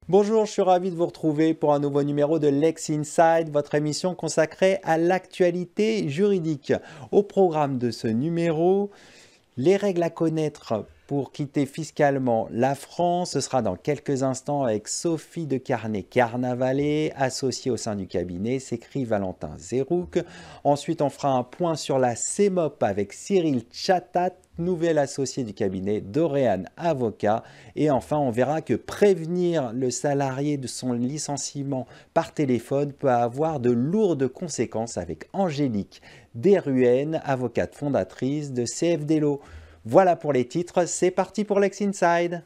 Bonjour, je suis ravi de vous retrouver pour un nouveau numéro de Lex Inside, votre émission consacrée à l'actualité juridique. Au programme de ce numéro, les règles à connaître pour quitter fiscalement la France, ce sera dans quelques instants avec Sophie de Carnavalet, associée au sein du cabinet, s'écrit Valentin Zerouk. Ensuite, on fera un point sur la CEMOP avec Cyril Chatat, nouvel associé du cabinet d'Oréan Avocat. Et enfin, on verra que prévenir le salarié de son licenciement par téléphone peut avoir de lourdes conséquences avec Angélique Desruelles, avocate fondatrice de CFD Law. Voilà pour les titres, c'est parti pour Lex Inside.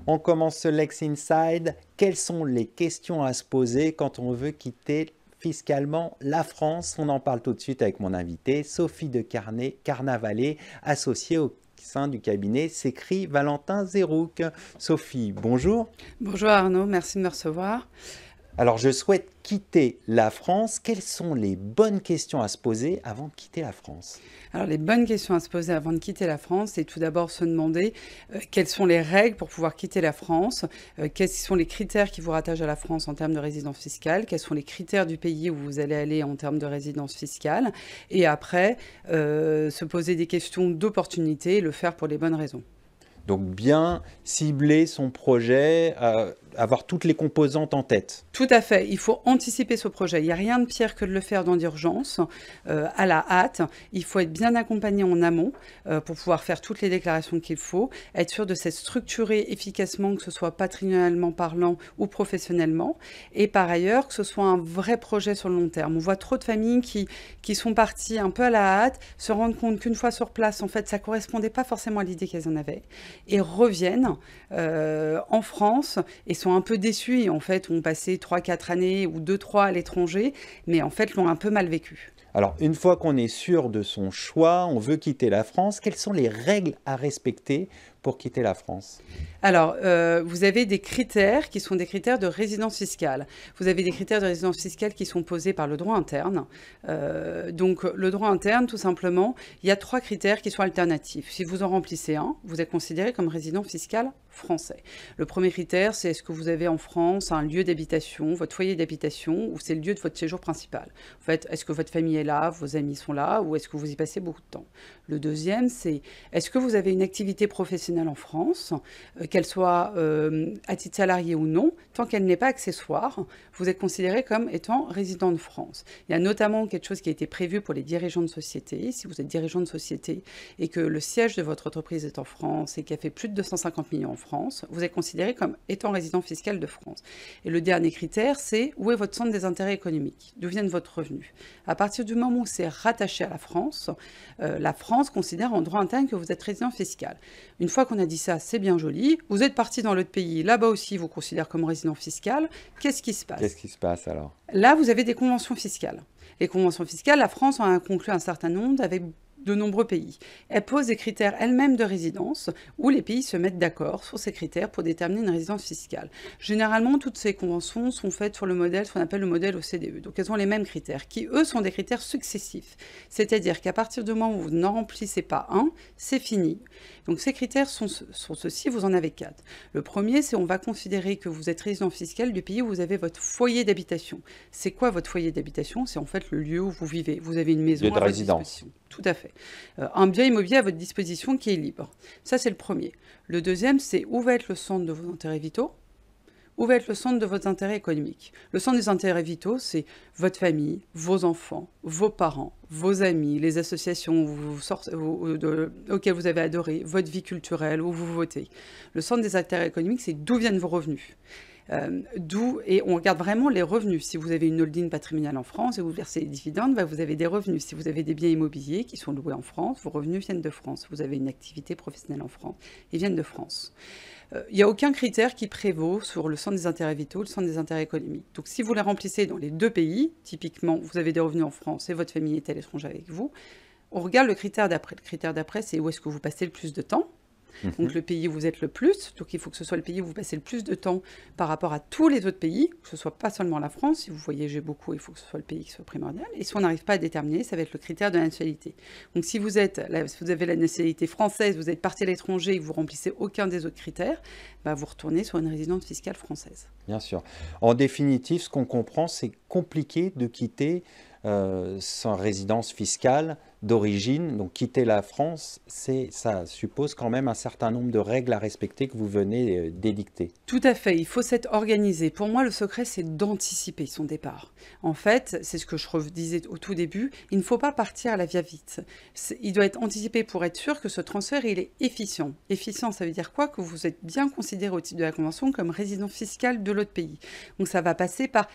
On commence ce Lex Inside. Quelles sont les questions à se poser quand on veut quitter fiscalement la France? On en parle tout de suite avec mon invité, Sophie de Carnavalet, associée au sein du cabinet s'écrit Valentin Zerouk. Sophie, bonjour. Bonjour Arnaud, merci de me recevoir. Alors, je souhaite quitter la France. Quelles sont les bonnes questions à se poser avant de quitter la France? Alors, les bonnes questions à se poser avant de quitter la France, c'est tout d'abord se demander quelles sont les règles pour pouvoir quitter la France, quels sont les critères qui vous rattachent à la France en termes de résidence fiscale, quels sont les critères du pays où vous allez aller en termes de résidence fiscale, et après, se poser des questions d'opportunité et le faire pour les bonnes raisons. Donc, bien cibler son projet, avoir toutes les composantes en tête. Tout à fait, il faut anticiper ce projet. Il n'y a rien de pire que de le faire dans l'urgence, à la hâte. Il faut être bien accompagné en amont pour pouvoir faire toutes les déclarations qu'il faut, être sûr de s'être structuré efficacement, que ce soit patrimonialement parlant ou professionnellement, et par ailleurs que ce soit un vrai projet sur le long terme. On voit trop de familles qui sont parties un peu à la hâte, se rendent compte qu'une fois sur place, en fait, ça ne correspondait pas forcément à l'idée qu'elles en avaient, et reviennent en France et sont un peu déçus et en fait ont passé 3-4 années ou 2-3 à l'étranger, mais en fait l'ont un peu mal vécu. Alors, une fois qu'on est sûr de son choix, on veut quitter la France, quelles sont les règles à respecter pour quitter la France? Alors, vous avez des critères qui sont des critères de résidence fiscale. Vous avez des critères de résidence fiscale qui sont posés par le droit interne. Donc, le droit interne, tout simplement, il y a 3 critères qui sont alternatifs. Si vous en remplissez un, vous êtes considéré comme résident fiscal français. Le premier critère, c'est est-ce que vous avez en France un lieu d'habitation, votre foyer d'habitation, ou c'est le lieu de votre séjour principal. En fait, est-ce que votre famille est là, vos amis sont là, ou est-ce que vous y passez beaucoup de temps? Le deuxième, c'est est-ce que vous avez une activité professionnelle en France, qu'elle soit à titre salarié ou non, tant qu'elle n'est pas accessoire, vous êtes considéré comme étant résident de France. Il y a notamment quelque chose qui a été prévu pour les dirigeants de société. Si vous êtes dirigeant de société et que le siège de votre entreprise est en France et qui a fait plus de 250 millions en France, vous êtes considéré comme étant résident fiscal de France. Et le dernier critère, c'est où est votre centre des intérêts économiques, d'où viennent votre revenu. À partir du moment où c'est rattaché à la France considère en droit interne que vous êtes résident fiscal. Une fois qu'on a dit ça, c'est bien joli. Vous êtes parti dans l'autre pays, là-bas aussi, vous considère comme résident fiscal. Qu'est-ce qui se passe? Qu'est-ce qui se passe alors? Là, vous avez des conventions fiscales. Les conventions fiscales, la France en a conclu un certain nombre avec de nombreux pays. Elle pose des critères elle-même de résidence où les pays se mettent d'accord sur ces critères pour déterminer une résidence fiscale. Généralement, toutes ces conventions sont faites sur le modèle, ce qu'on appelle le modèle OCDE. Donc, elles ont les mêmes critères qui, eux, sont des critères successifs. C'est-à-dire qu'à partir du moment où vous n'en remplissez pas un, c'est fini. Donc, ces critères sont ceux-ci, vous en avez 4. Le premier, c'est on va considérer que vous êtes résident fiscal du pays où vous avez votre foyer d'habitation. C'est quoi votre foyer d'habitation? C'est en fait le lieu où vous vivez. Vous avez une maison Lieu de à votre résidence. disposition. Tout à fait. Un bien immobilier à votre disposition qui est libre. Ça, c'est le premier. Le deuxième, c'est où va être le centre de vos intérêts vitaux? Où va être le centre de vos intérêts économiques? Le centre des intérêts vitaux, c'est votre famille, vos enfants, vos parents, vos amis, les associations auxquelles vous avez adoré, votre vie culturelle, où vous votez. Le centre des intérêts économiques, c'est d'où viennent vos revenus. Et on regarde vraiment les revenus. Si vous avez une holding patrimoniale en France et vous versez des dividendes, vous avez des revenus. Si vous avez des biens immobiliers qui sont loués en France, vos revenus viennent de France. Vous avez une activité professionnelle en France, ils viennent de France. Il n'y a aucun critère qui prévaut sur le centre des intérêts vitaux, le centre des intérêts économiques. Donc si vous les remplissez dans les deux pays, typiquement vous avez des revenus en France et votre famille est à l'étranger avec vous, on regarde le critère d'après. Le critère d'après, c'est où est-ce que vous passez le plus de temps. Donc le pays où vous êtes le plus, donc il faut que ce soit le pays où vous passez le plus de temps par rapport à tous les autres pays, que ce soit pas seulement la France. Si vous voyagez beaucoup, il faut que ce soit le pays qui soit primordial. Et si on n'arrive pas à déterminer, ça va être le critère de la nationalité. Donc si vous avez la nationalité française, vous êtes parti à l'étranger et que vous remplissez aucun des autres critères, bah, vous retournez sur une résidence fiscale française. Bien sûr. En définitive, ce qu'on comprend, c'est compliqué de quitter sa résidence fiscale d'origine. Donc quitter la France, ça suppose quand même un certain nombre de règles à respecter que vous venez d'édicter. Tout à fait, il faut s'être organisé. Pour moi, le secret, c'est d'anticiper son départ. En fait, c'est ce que je disais au tout début, il ne faut pas partir à la va-vite. Il doit être anticipé pour être sûr que ce transfert, il est efficient. Efficient, ça veut dire quoi? Que vous êtes bien considéré au titre de la Convention comme résident fiscal de l'autre pays. Donc ça va passer par...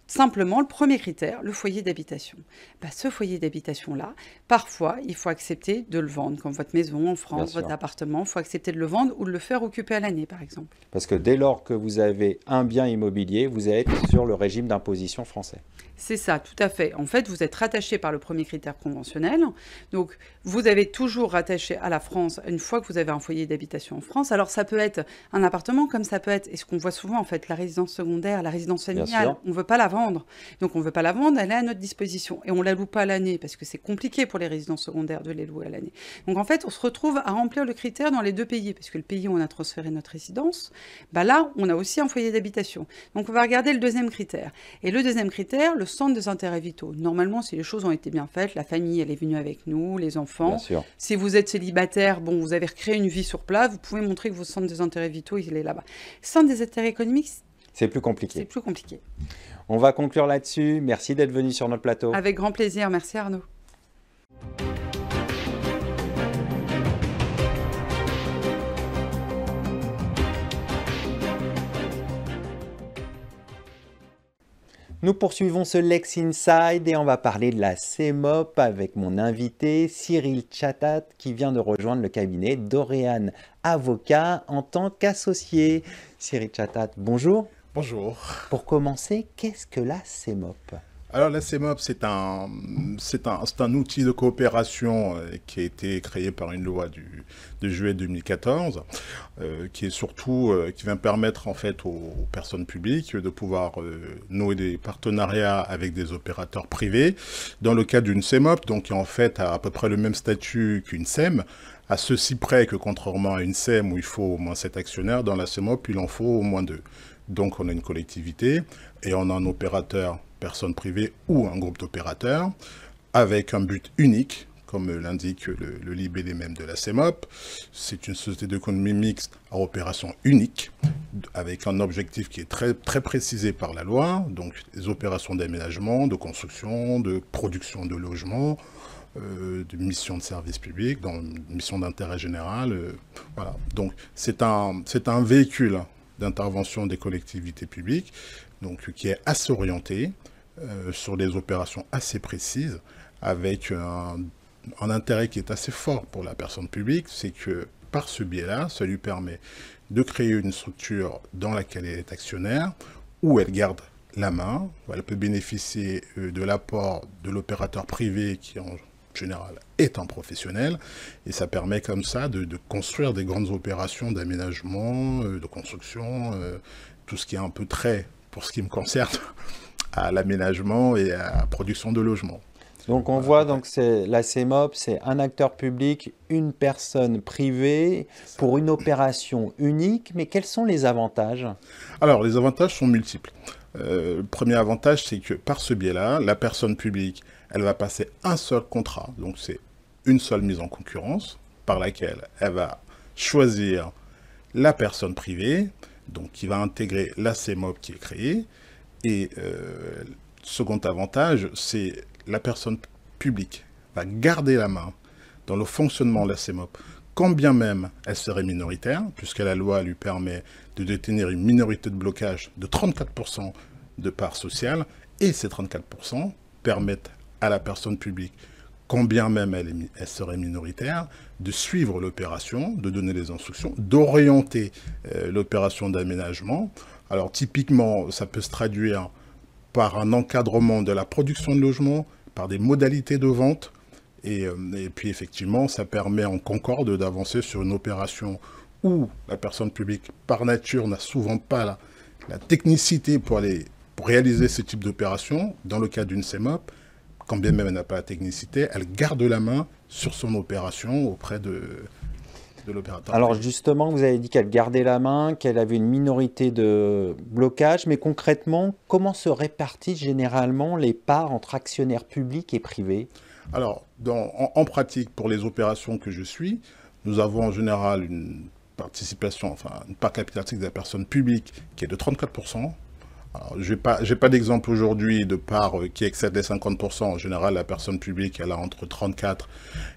Simplement, le premier critère, le foyer d'habitation. Bah, ce foyer d'habitation-là, parfois, il faut accepter de le vendre, comme votre maison en France, votre appartement, il faut accepter de le vendre ou de le faire occuper à l'année, par exemple. Parce que dès lors que vous avez un bien immobilier, vous êtes sur le régime d'imposition français. C'est ça, tout à fait. En fait, vous êtes rattaché par le premier critère conventionnel. Donc, vous avez toujours rattaché à la France une fois que vous avez un foyer d'habitation en France. Alors, ça peut être un appartement comme ça peut être, et ce qu'on voit souvent, en fait, la résidence secondaire, la résidence familiale. On ne veut pas la vendre. Donc, on ne veut pas la vendre, elle est à notre disposition. Et on ne la loue pas à l'année, parce que c'est compliqué pour les résidences secondaires de les louer à l'année. Donc, en fait, on se retrouve à remplir le critère dans les deux pays, parce que le pays où on a transféré notre résidence, bah là, on a aussi un foyer d'habitation. Donc, on va regarder le deuxième critère. Et le deuxième critère, le centre des intérêts vitaux. Normalement, si les choses ont été bien faites, la famille, elle est venue avec nous, les enfants. Si vous êtes célibataire, bon, vous avez recréé une vie sur place, vous pouvez montrer que votre centre des intérêts vitaux, il est là-bas. Centre des intérêts économiques, c'est plus compliqué. C'est plus compliqué. On va conclure là-dessus. Merci d'être venu sur notre plateau. Avec grand plaisir. Merci Arnaud. Nous poursuivons ce Lex Inside et on va parler de la CMOP avec mon invité Cyril Chatat qui vient de rejoindre le cabinet d'Oréane Avocat en tant qu'associé. Cyril Chatat, bonjour. Bonjour. Pour commencer, qu'est-ce que la CMOP ? Alors la CMOP, c'est un outil de coopération qui a été créé par une loi de juillet 2014, qui est surtout qui vient permettre en fait aux personnes publiques de pouvoir nouer des partenariats avec des opérateurs privés dans le cadre d'une CMOP, donc qui en fait a à peu près le même statut qu'une SEM, à ceci près que contrairement à une SEM où il faut au moins 7 actionnaires, dans la CMOP il en faut au moins 2. Donc on a une collectivité et on a un opérateur, personne privée ou un groupe d'opérateurs, avec un but unique, comme l'indique le libellé même de la CMOP. C'est une société d'économie mixte à opération unique, avec un objectif qui est très, très précisé par la loi, donc des opérations d'aménagement, de construction, de production de logements, de mission de service public, de mission d'intérêt général. Voilà. Donc c'est un véhicule d'intervention des collectivités publiques, donc qui est assez orienté sur des opérations assez précises, avec un intérêt qui est assez fort pour la personne publique, c'est que par ce biais-là, ça lui permet de créer une structure dans laquelle elle est actionnaire, où elle garde la main, où elle peut bénéficier de l'apport de l'opérateur privé qui en général est un professionnel, et ça permet comme ça de construire des grandes opérations d'aménagement, de construction, tout ce qui est un peu trait, pour ce qui me concerne, à l'aménagement et à la production de logements. Donc on voit donc la CMOP, c'est un acteur public, une personne privée pour une opération unique, mais quels sont les avantages? Alors les avantages sont multiples. Le premier avantage, c'est que par ce biais-là, la personne publique, elle va passer un seul contrat, donc c'est une seule mise en concurrence, par laquelle elle va choisir la personne privée, donc qui va intégrer la CMOP qui est créée. Et second avantage, c'est la personne publique va garder la main dans le fonctionnement de la CMOP, quand bien même elle serait minoritaire, puisque la loi lui permet de détenir une minorité de blocage de 34% de part sociale, et ces 34% permettent à la personne publique, quand bien même elle serait minoritaire, de suivre l'opération, de donner les instructions, d'orienter l'opération d'aménagement. Alors typiquement, ça peut se traduire par un encadrement de la production de logements, par des modalités de vente Et puis effectivement, ça permet en concorde d'avancer sur une opération où la personne publique, par nature, n'a souvent pas la technicité pour réaliser ce type d'opération. Dans le cas d'une CEMOP, quand bien même elle n'a pas la technicité, elle garde la main sur son opération auprès de l'opérateur. Alors justement, vous avez dit qu'elle gardait la main, qu'elle avait une minorité de blocage, mais concrètement, comment se répartissent généralement les parts entre actionnaires publics et privés? Alors, en pratique, pour les opérations que je suis, nous avons en général une participation, enfin une part capitalistique de la personne publique qui est de 34%. Alors, je n'ai pas d'exemple aujourd'hui de part qui excède les 50%. En général, la personne publique, elle a entre 34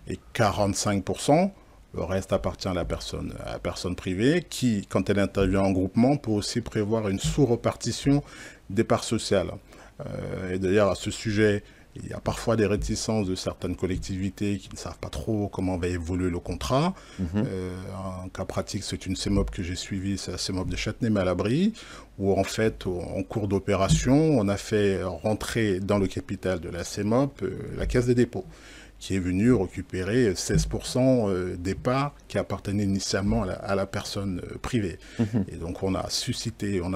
et 45%. Le reste appartient à la personne privée qui, quand elle intervient en groupement, peut aussi prévoir une sous-repartition des parts sociales. Et d'ailleurs, à ce sujet, il y a parfois des réticences de certaines collectivités qui ne savent pas trop comment va évoluer le contrat. Un cas pratique, c'est une CEMOP que j'ai suivie, c'est la CEMOP de Châtenay-Malabry, où en fait, en cours d'opération, on a fait rentrer dans le capital de la CEMOP la Caisse des dépôts, qui est venue récupérer 16% des parts qui appartenaient initialement à la personne privée. Et donc on a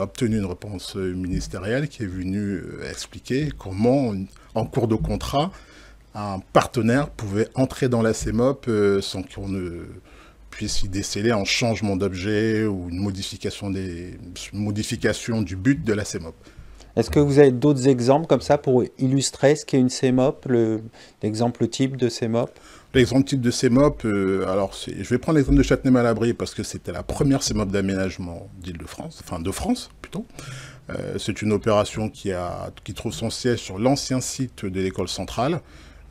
obtenu une réponse ministérielle qui est venue expliquer comment, en cours de contrat, un partenaire pouvait entrer dans la CEMOP sans qu'on ne puisse y déceler un changement d'objet ou une modification du but de la CEMOP. Est-ce que vous avez d'autres exemples comme ça pour illustrer ce qu'est une CEMOP, l'exemple type de CEMOP? L'exemple type de CEMOP, je vais prendre l'exemple de Châtenay-Malabry parce que c'était la première CEMOP d'aménagement d'Île-de-France, enfin de France plutôt. C'est une opération qui trouve son siège sur l'ancien site de l'école centrale.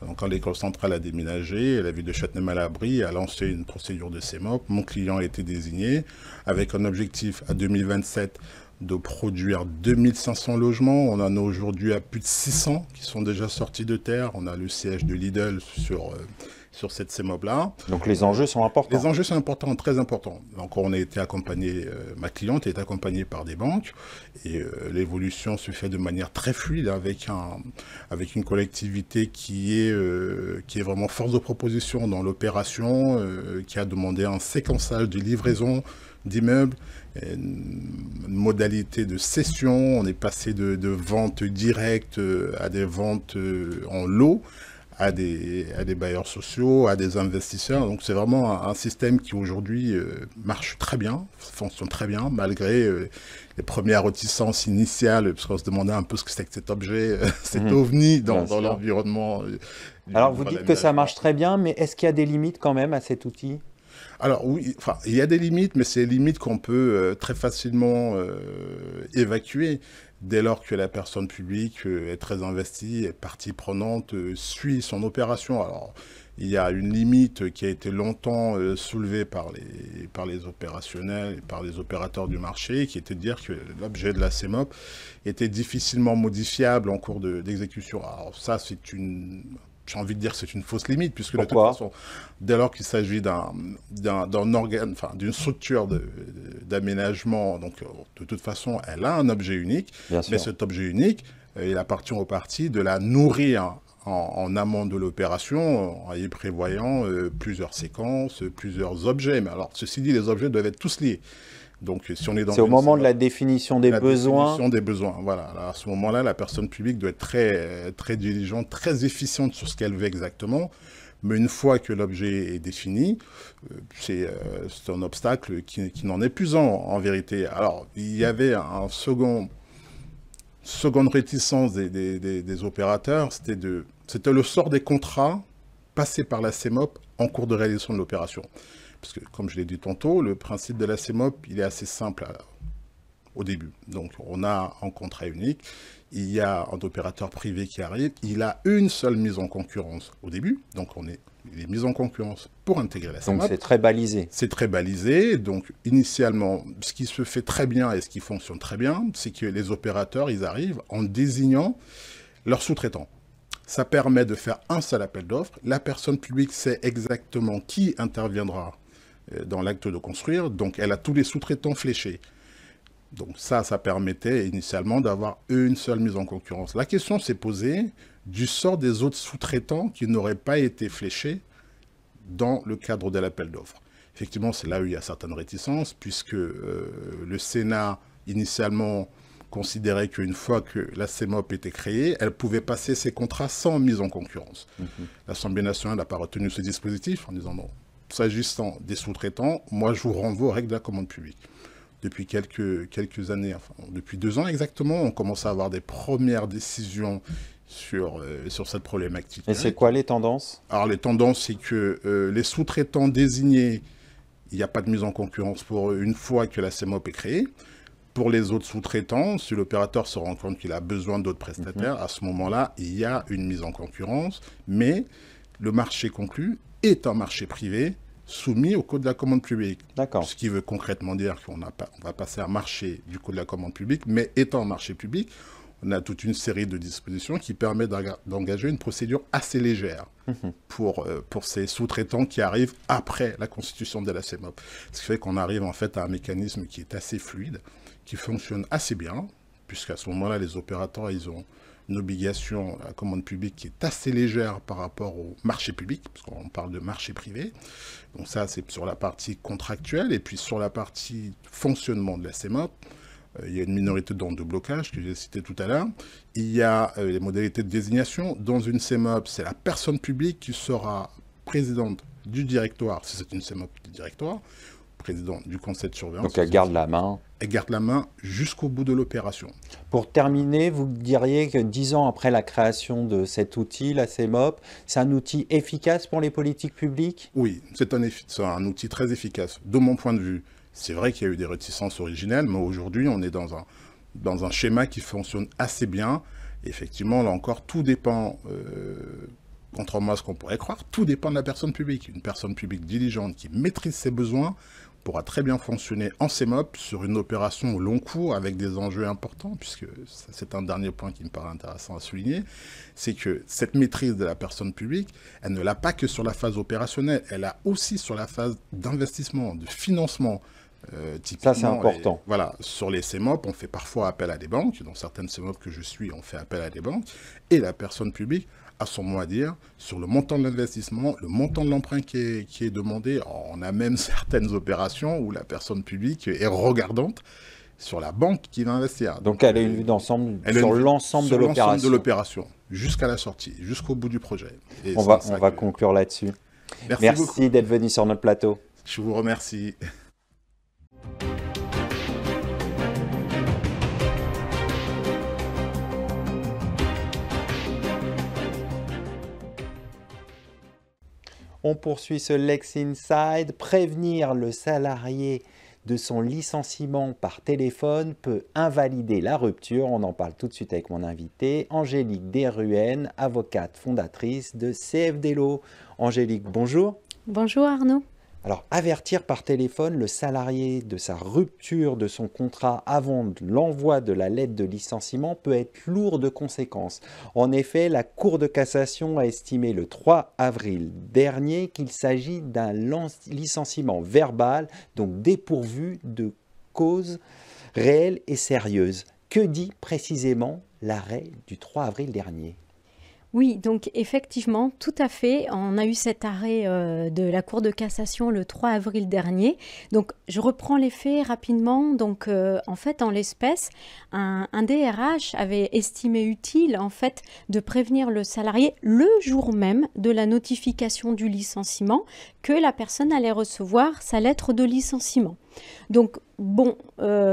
Donc, quand l'école centrale a déménagé, la ville de Châtenay-Malabry a lancé une procédure de CEMOP. Mon client a été désigné avec un objectif à 2027 de produire 2500 logements. On en a aujourd'hui à plus de 600 qui sont déjà sortis de terre. On a le siège de Lidl sur cette CEMOP-là. Donc les enjeux sont importants. Les enjeux sont importants, très importants. Donc on a été accompagné, ma cliente est accompagnée par des banques et l'évolution se fait de manière très fluide avec une collectivité qui est vraiment force de proposition dans l'opération, qui a demandé un séquençage de livraison d'immeubles, une modalité de cession. On est passé de ventes directes à des ventes en lot, à des bailleurs sociaux, à des investisseurs. Donc c'est vraiment un système qui aujourd'hui marche très bien, fonctionne très bien, malgré les premières réticences initiales, parce qu'on se demandait un peu ce que c'était que cet objet, cet ovni dans l'environnement. Alors vous dites que ça marche très bien, mais est-ce qu'il y a des limites quand même à cet outil ? Alors oui, il y a des limites, mais c'est des limites qu'on peut très facilement évacuer dès lors que la personne publique est très investie, est partie prenante, suit son opération. Alors il y a une limite qui a été longtemps soulevée par les opérationnels et par les opérateurs du marché, qui était de dire que l'objet de la CEMOP était difficilement modifiable en cours d'exécution. Alors ça, j'ai envie de dire que c'est une fausse limite, puisque de toute façon, dès lors qu'il s'agit d'un organe, enfin d'une structure d'aménagement, donc de toute façon, elle a un objet unique, mais cet objet unique, il appartient aux parties de la nourrir en amont de l'opération, en y prévoyant plusieurs séquences, plusieurs objets. Mais alors, ceci dit, les objets doivent être tous liés. Donc, si on est dans c'est au moment de la définition des besoins. Définition des besoins, voilà. Alors, à ce moment-là, la personne publique doit être très, très diligente, très efficiente sur ce qu'elle veut exactement. Mais une fois que l'objet est défini, c'est un obstacle qui n'en est plus en vérité. Alors, il y avait un seconde réticence des opérateurs, c'était le sort des contrats passés par la CEMOP en cours de réalisation de l'opération. Parce que, comme je l'ai dit tantôt, le principe de la CEMOP, il est assez simple au début. Donc, on a un contrat unique, il y a un opérateur privé qui arrive, il a une seule mise en concurrence au début, donc il est mis en concurrence pour intégrer la CEMOP. Donc, c'est très balisé. C'est très balisé. Donc, initialement, ce qui se fait très bien et ce qui fonctionne très bien, c'est que les opérateurs, ils arrivent en désignant leurs sous-traitants. Ça permet de faire un seul appel d'offres. La personne publique sait exactement qui interviendra dans l'acte de construire. Donc, elle a tous les sous-traitants fléchés. Donc ça permettait initialement d'avoir une seule mise en concurrence. La question s'est posée du sort des autres sous-traitants qui n'auraient pas été fléchés dans le cadre de l'appel d'offres. Effectivement, c'est là où il y a certaines réticences, puisque le Sénat, initialement, considérait qu'une fois que la CEMOP était créée, elle pouvait passer ses contrats sans mise en concurrence. L'Assemblée nationale n'a pas retenu ce dispositif en disant non, s'agissant des sous-traitants, moi je vous renvoie aux règles de la commande publique. Depuis quelques années, enfin, depuis 2 ans exactement, on commence à avoir des premières décisions sur cette problématique. Et c'est quoi les tendances? Alors les tendances, c'est que les sous-traitants désignés, il n'y a pas de mise en concurrence pour eux une fois que la CEMOP est créée. Pour les autres sous-traitants, si l'opérateur se rend compte qu'il a besoin d'autres prestataires, à ce moment-là, il y a une mise en concurrence, mais le marché conclu est un marché privé soumis au Code de la commande publique. D'accord. Ce qui veut concrètement dire qu'on va passer un marché du Code de la commande publique, mais étant un marché public, on a toute une série de dispositions qui permettent d'engager une procédure assez légère pour ces sous-traitants qui arrivent après la constitution de la CEMOP. Ce qui fait qu'on arrive en fait à un mécanisme qui est assez fluide, qui fonctionne assez bien, puisqu'à ce moment-là, les opérateurs, ils ont une obligation à la commande publique qui est assez légère par rapport au marché public, parce qu'on parle de marché privé. Donc ça, c'est sur la partie contractuelle, et puis sur la partie fonctionnement de la CEMOP, il y a une minorité d'ondes de blocage que j'ai cité tout à l'heure. Il y a les modalités de désignation. Dans une CEMOP, c'est la personne publique qui sera présidente du directoire, si c'est une CEMOP du directoire, président du conseil de surveillance. Donc elle garde la main. Elle garde la main jusqu'au bout de l'opération. Pour terminer, vous diriez que 10 ans après la création de cet outil, la CEMOP, c'est un outil efficace pour les politiques publiques? Oui, c'est un outil très efficace. De mon point de vue, c'est vrai qu'il y a eu des réticences originelles, mais aujourd'hui, on est dans un schéma qui fonctionne assez bien. Et effectivement, là encore, tout dépend, contrairement à ce qu'on pourrait croire, tout dépend de la personne publique. Une personne publique diligente qui maîtrise ses besoins pourra très bien fonctionner en CEMOP sur une opération au long cours avec des enjeux importants, puisque c'est un dernier point qui me paraît intéressant à souligner, c'est que cette maîtrise de la personne publique, elle ne l'a pas que sur la phase opérationnelle, elle a aussi sur la phase d'investissement, de financement. Ça, c'est important. Voilà, sur les CEMOP, on fait parfois appel à des banques. Dans certaines CEMOP que je suis, on fait appel à des banques. Et la personne publique a son mot à dire sur le montant de l'investissement, le montant de l'emprunt qui est demandé. On a même certaines opérations où la personne publique est regardante sur la banque qui va investir. Donc elle a une vue d'ensemble sur l'ensemble de l'opération. Jusqu'à la sortie, jusqu'au bout du projet. Et on va conclure là-dessus. Merci d'être venu sur notre plateau. Je vous remercie. On poursuit ce Lex Inside. Prévenir le salarié de son licenciement par téléphone peut invalider la rupture. On en parle tout de suite avec mon invitée, Angélique Desruelles, avocate fondatrice de CFD Law. Angélique, bonjour. Bonjour Arnaud. Alors, avertir par téléphone le salarié de sa rupture de son contrat avant l'envoi de la lettre de licenciement peut être lourd de conséquences. En effet, la Cour de cassation a estimé le 3 avril dernier qu'il s'agit d'un licenciement verbal, donc dépourvu de cause réelle et sérieuse. Que dit précisément l'arrêt du 3 avril dernier ? Oui, donc effectivement, tout à fait. On a eu cet arrêt de la Cour de cassation le 3 avril dernier. Donc, je reprends les faits rapidement. Donc, en fait, en l'espèce, un DRH avait estimé utile, en fait, de prévenir le salarié le jour même de la notification du licenciement que la personne allait recevoir sa lettre de licenciement. Donc, bon,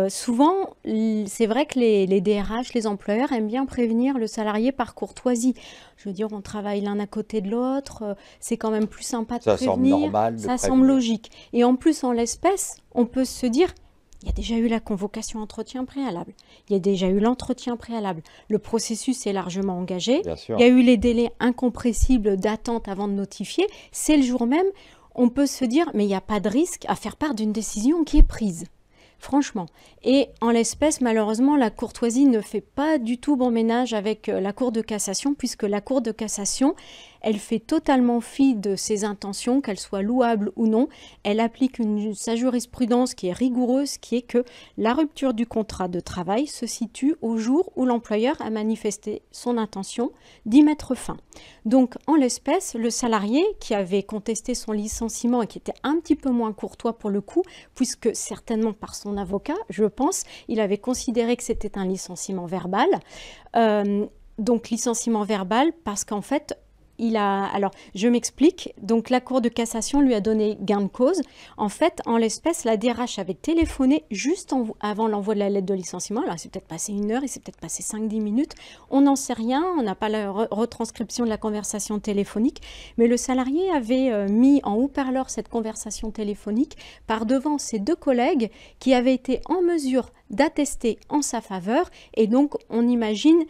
souvent, c'est vrai que les DRH, les employeurs aiment bien prévenir le salarié par courtoisie. Je veux dire, on travaille l'un à côté de l'autre, c'est quand même plus sympa de prévenir. Ça semble normal. Ça semble logique. Et en plus, en l'espèce, on peut se dire, il y a déjà eu la convocation entretien préalable. Il y a déjà eu l'entretien préalable. Le processus est largement engagé. Il y a eu les délais incompressibles d'attente avant de notifier. C'est le jour même. On peut se dire, mais il n'y a pas de risque à faire part d'une décision qui est prise. Franchement. Et en l'espèce, malheureusement, la courtoisie ne fait pas du tout bon ménage avec la Cour de cassation, puisque la Cour de cassation, elle fait totalement fi de ses intentions, qu'elles soient louables ou non. Elle applique sa jurisprudence qui est rigoureuse, qui est que la rupture du contrat de travail se situe au jour où l'employeur a manifesté son intention d'y mettre fin. Donc, en l'espèce, le salarié qui avait contesté son licenciement et qui était un petit peu moins courtois pour le coup, puisque certainement par son avocat, je pense, il avait considéré que c'était un licenciement verbal. Donc, licenciement verbal parce qu'en fait, alors, je m'explique. Donc, la Cour de cassation lui a donné gain de cause. En fait, en l'espèce, la DRH avait téléphoné juste avant l'envoi de la lettre de licenciement. Alors, il s'est peut-être passé 1 heure, il s'est peut-être passé 5-10 minutes. On n'en sait rien. On n'a pas la retranscription de la conversation téléphonique. Mais le salarié avait mis en haut-parleur cette conversation téléphonique par devant ses 2 collègues qui avaient été en mesure d'attester en sa faveur. Et donc, on imagine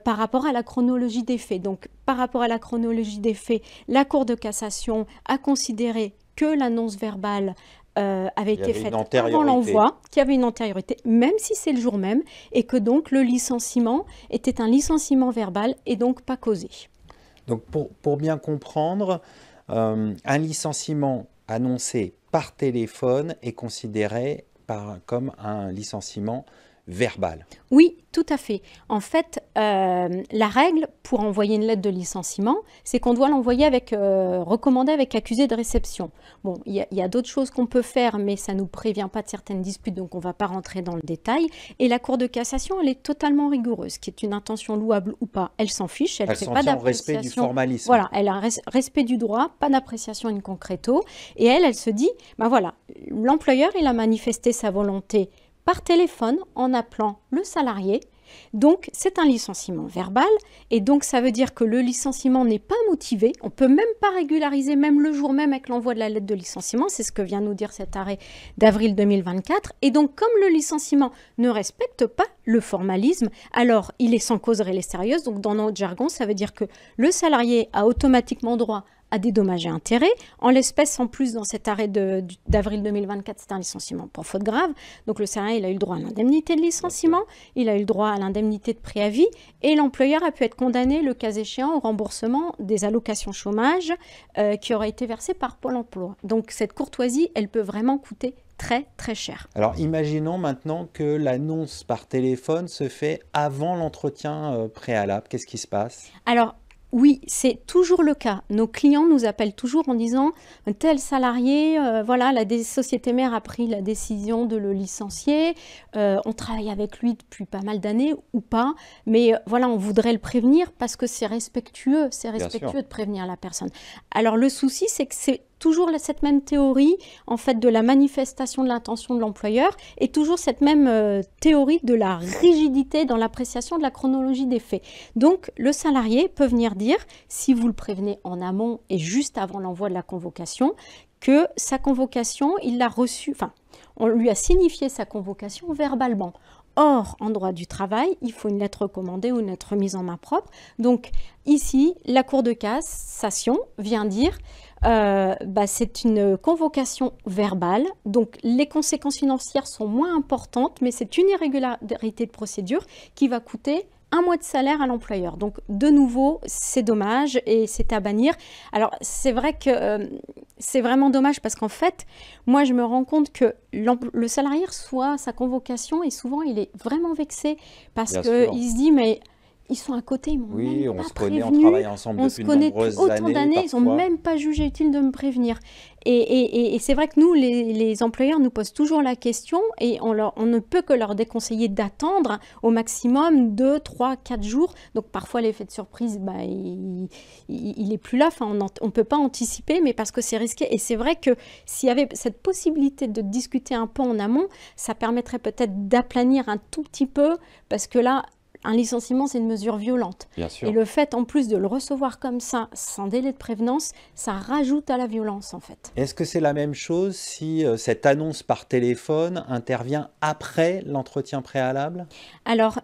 par rapport à la chronologie des faits. Donc, par rapport à la chronologie des faits, la Cour de cassation a considéré que l'annonce verbale avait été faite avant l'envoi, qu'il y avait une antériorité, même si c'est le jour même, et que donc le licenciement était un licenciement verbal et donc pas causé. Donc, pour bien comprendre, un licenciement annoncé par téléphone est considéré comme un licenciement verbal. Oui, tout à fait. En fait, la règle pour envoyer une lettre de licenciement, c'est qu'on doit l'envoyer recommandée avec accusé de réception. Bon, il y a d'autres choses qu'on peut faire, mais ça ne nous prévient pas de certaines disputes, donc on ne va pas rentrer dans le détail. Et la Cour de cassation, elle est totalement rigoureuse, qui est une intention louable ou pas. Elle s'en fiche, elle ne fait pas d'appréciation. Respect du formalisme. Voilà, elle a respect du droit, pas d'appréciation in concreto. Et elle se dit, ben voilà, l'employeur, il a manifesté sa volonté par téléphone en appelant le salarié. Donc, c'est un licenciement verbal et donc ça veut dire que le licenciement n'est pas motivé. On ne peut même pas régulariser, même le jour même avec l'envoi de la lettre de licenciement. C'est ce que vient nous dire cet arrêt d'avril 2024. Et donc, comme le licenciement ne respecte pas le formalisme, alors il est sans cause réelle et sérieuse. Donc, dans notre jargon, ça veut dire que le salarié a automatiquement droit à des dommages et intérêts. En l'espèce, en plus, dans cet arrêt d'avril 2024, c'est un licenciement pour faute grave. Donc, le salarié, il a eu le droit à l'indemnité de licenciement, il a eu le droit à l'indemnité de préavis et l'employeur a pu être condamné, le cas échéant, au remboursement des allocations chômage qui auraient été versées par Pôle emploi. Donc, cette courtoisie, elle peut vraiment coûter très, très cher. Alors, imaginons maintenant que l'annonce par téléphone se fait avant l'entretien préalable. Qu'est-ce qui se passe? Alors, oui, c'est toujours le cas. Nos clients nous appellent toujours en disant « tel salarié, voilà, la société mère a pris la décision de le licencier, on travaille avec lui depuis pas mal d'années ou pas, mais voilà, on voudrait le prévenir parce que c'est respectueux de prévenir la personne. » Alors le souci, c'est que c'est toujours cette même théorie en fait de la manifestation de l'intention de l'employeur et toujours cette même théorie de la rigidité dans l'appréciation de la chronologie des faits. Donc le salarié peut venir dire, si vous le prévenez en amont et juste avant l'envoi de la convocation, que sa convocation, il l'a reçue, enfin, on lui a signifié sa convocation verbalement. Or, en droit du travail, il faut une lettre recommandée ou une lettre remise en main propre. Donc ici, la Cour de cassation vient dire c'est une convocation verbale, donc les conséquences financières sont moins importantes, mais c'est une irrégularité de procédure qui va coûter 1 mois de salaire à l'employeur. Donc, de nouveau, c'est dommage et c'est à bannir. Alors, c'est vrai que c'est vraiment dommage parce qu'en fait, moi, je me rends compte que le salarié reçoit sa convocation et souvent, il est vraiment vexé parce qu'il se dit, mais ils sont à côté, ils m'ont même pas prévenu. On travaille ensemble depuis de nombreuses années. Autant d'années, ils n'ont même pas jugé utile de me prévenir. Et c'est vrai que nous, les employeurs nous posent toujours la question et on ne peut que leur déconseiller d'attendre au maximum 2, 3, 4 jours. Donc parfois, l'effet de surprise, il n'est plus là. Enfin, on ne peut pas anticiper, mais parce que c'est risqué. Et c'est vrai que s'il y avait cette possibilité de discuter un peu en amont, ça permettrait peut-être d'aplanir un tout petit peu parce que là, un licenciement, c'est une mesure violente. Bien sûr. Et le fait, en plus de le recevoir comme ça, sans délai de prévenance, ça rajoute à la violence, en fait. Est-ce que c'est la même chose si cette annonce par téléphone intervient après l'entretien préalable? Alors,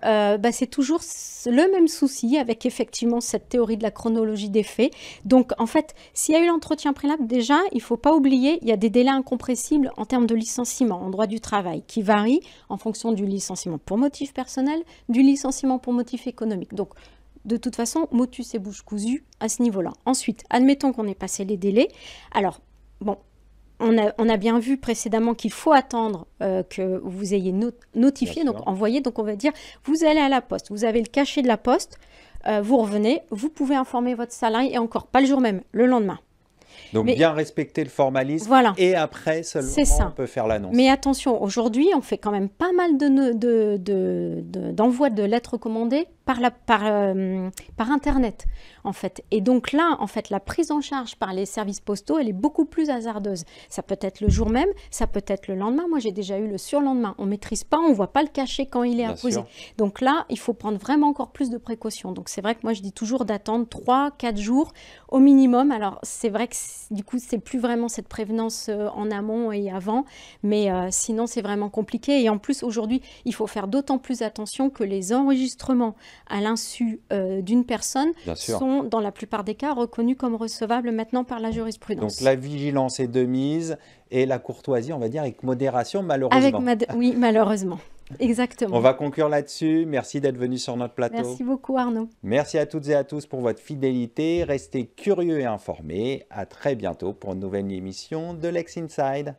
c'est toujours le même souci avec effectivement cette théorie de la chronologie des faits. Donc, en fait, s'il y a eu l'entretien préalable, déjà, il ne faut pas oublier, il y a des délais incompressibles en termes de licenciement en droit du travail qui varient en fonction du licenciement pour motif personnel, du licenciement pour motif économique. Donc, de toute façon, motus et bouche cousue à ce niveau-là. Ensuite, admettons qu'on ait passé les délais. Alors, bon, on a bien vu précédemment qu'il faut attendre que vous ayez notifié, donc envoyé. Donc, on va dire, vous allez à la poste, vous avez le cachet de la poste, vous revenez, vous pouvez informer votre salarié, et encore, pas le jour même, le lendemain. Donc, bien respecter le formalisme, voilà, et après seulement on peut faire l'annonce. Mais attention, aujourd'hui, on fait quand même pas mal d'envois de lettres recommandées par Internet, en fait. Et donc là, en fait, la prise en charge par les services postaux, elle est beaucoup plus hasardeuse. Ça peut être le jour même, ça peut être le lendemain. Moi, j'ai déjà eu le surlendemain. On ne maîtrise pas, on ne voit pas le cachet quand il est apposé. Donc là, il faut prendre vraiment encore plus de précautions. Donc c'est vrai que moi, je dis toujours d'attendre 3-4 jours au minimum. Alors, c'est vrai que du coup, c'est plus vraiment cette prévenance en amont et avant. Mais sinon, c'est vraiment compliqué. Et en plus, aujourd'hui, il faut faire d'autant plus attention que les enregistrements à l'insu d'une personne sont, dans la plupart des cas, reconnus comme recevables maintenant par la jurisprudence. Donc la vigilance est de mise et la courtoisie, on va dire, avec modération, malheureusement. Oui, malheureusement. Exactement. On va conclure là-dessus. Merci d'être venu sur notre plateau. Merci beaucoup, Arnaud. Merci à toutes et à tous pour votre fidélité. Restez curieux et informés. À très bientôt pour une nouvelle émission de Lex Inside.